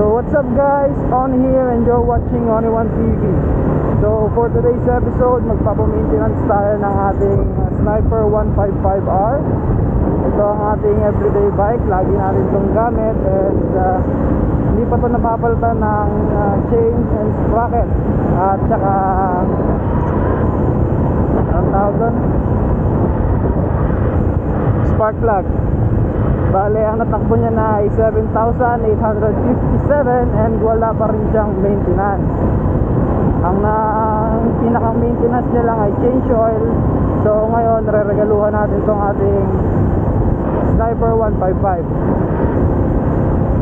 So what's up guys, On here and you're watching Only One TV. So for today's episode, magpapamaintenance tayo ng ating Sniper 155R. Ito ang ating everyday bike, lagi natin itong gamit. And hindi pa ito napapalitan ng chain and sprocket. At saka anong tawag doon? Spark plug. Bale, ang natakbo niya na ay 7,857 and wala pa rin siyang maintenance. Ang pinakang maintenance niya lang ay change oil. So ngayon, reregaluhan natin itong ating Sniper 155.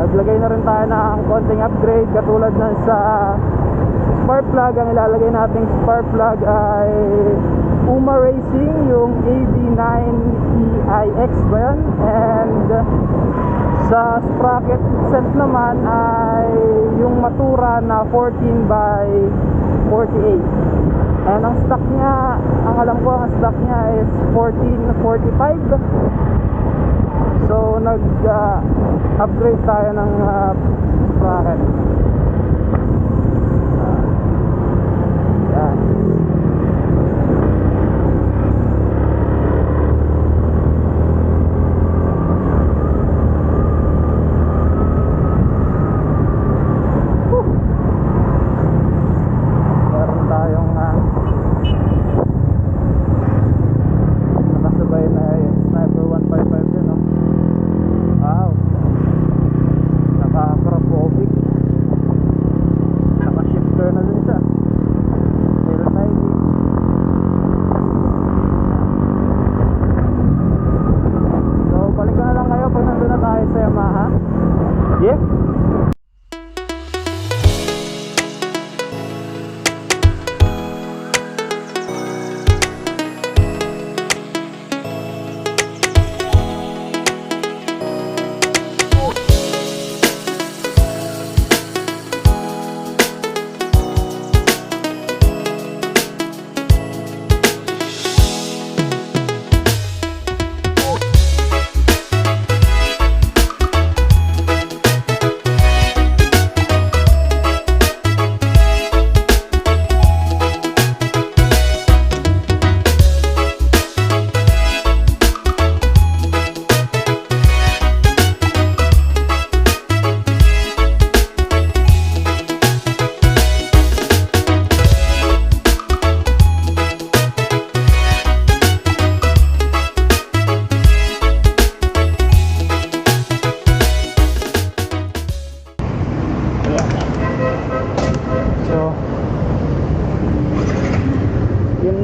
Naglagay na rin tayo ng konting upgrade katulad ng sa spark plug. Ang ilalagay nating spark plug ay Puma Racing, yung AB9EIX ba yan? And sa sprocket set naman ay yung Matura na 14x48. And ang stock niya, ang alam ko ang stock niya is 1445. So nag-upgrade tayo ng sprocket. Yan.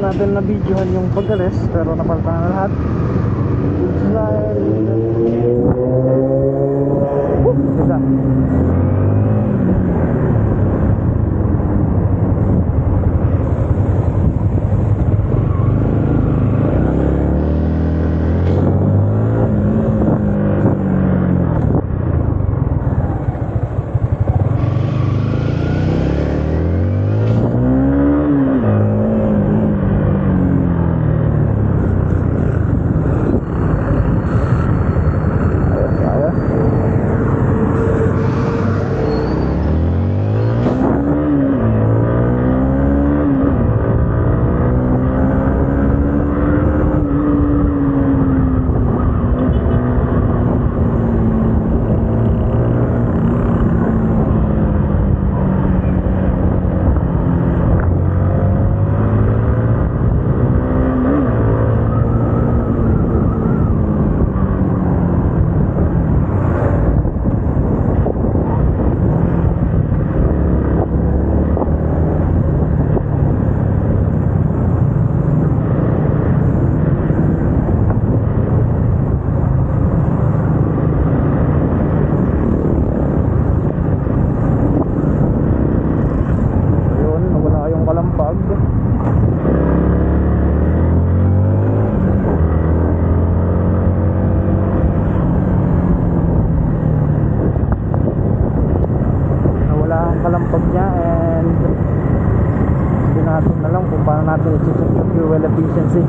natin na videohan yung pag-alis pero napalitan na lahat. Ganda. kalampag niya, and hindi natin alam kung paano natin i-check yung fuel efficiency.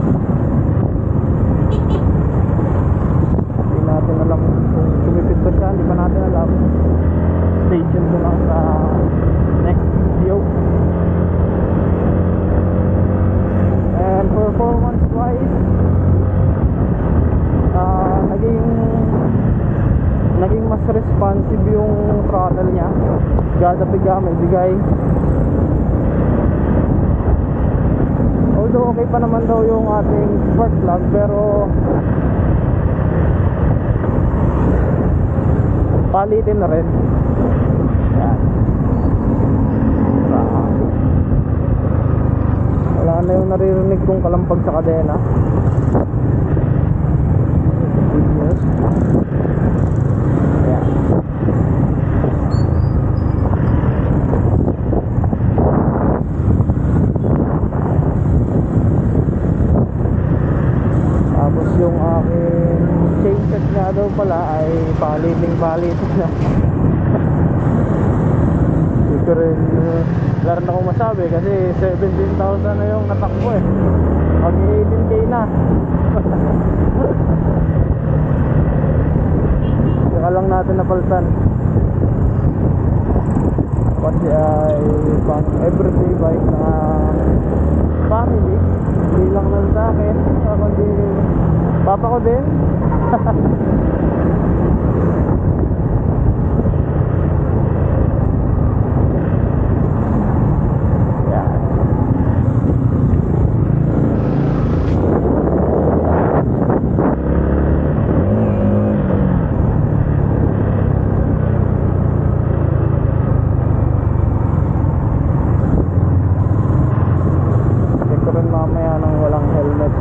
Hindi natin alam kung sumipid ba siya, hindi pa natin alam. Stay tuned sa next video. And performance wise, naging mas responsive yung throttle niya. Gada piga may bigay. Although okay pa naman daw yung ating spark plug, pero palitin na rin. Yan. Wala na yung naririnig kong kalampag sa kadena. Good news. Ayan. Tapos yung aking chain set nga daw pala ay paliting na. Hindi ko rin wala rin akong masabi kasi 17,000 na yung natakbo eh. Mag 18K na. Saka lang natin napalitan. Kasi ay pang everyday bike na family. Hindi lang na sa akin, kundi papa ko din.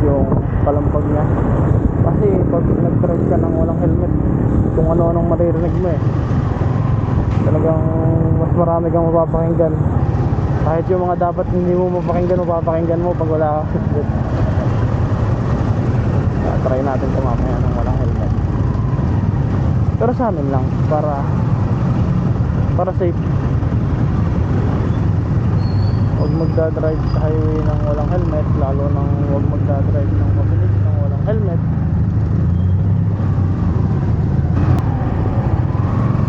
Yung palampag niya kasi pag nag-drive ka ng walang helmet, kung ano-anong maririnig mo eh. Talagang mas marami kang mapapakinggan. Kahit yung mga dapat hindi mo mapapakinggan mo pag wala kang helmet. Try natin mamaya ng walang helmet, pero sa amin lang, para safe. Huwag magdadrive sa highway ng walang helmet, lalo nang huwag magdadrive ng mabilis ng walang helmet.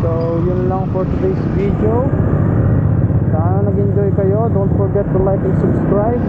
So yun lang for today's video. Sana nag-enjoy kayo. Don't forget to like and subscribe.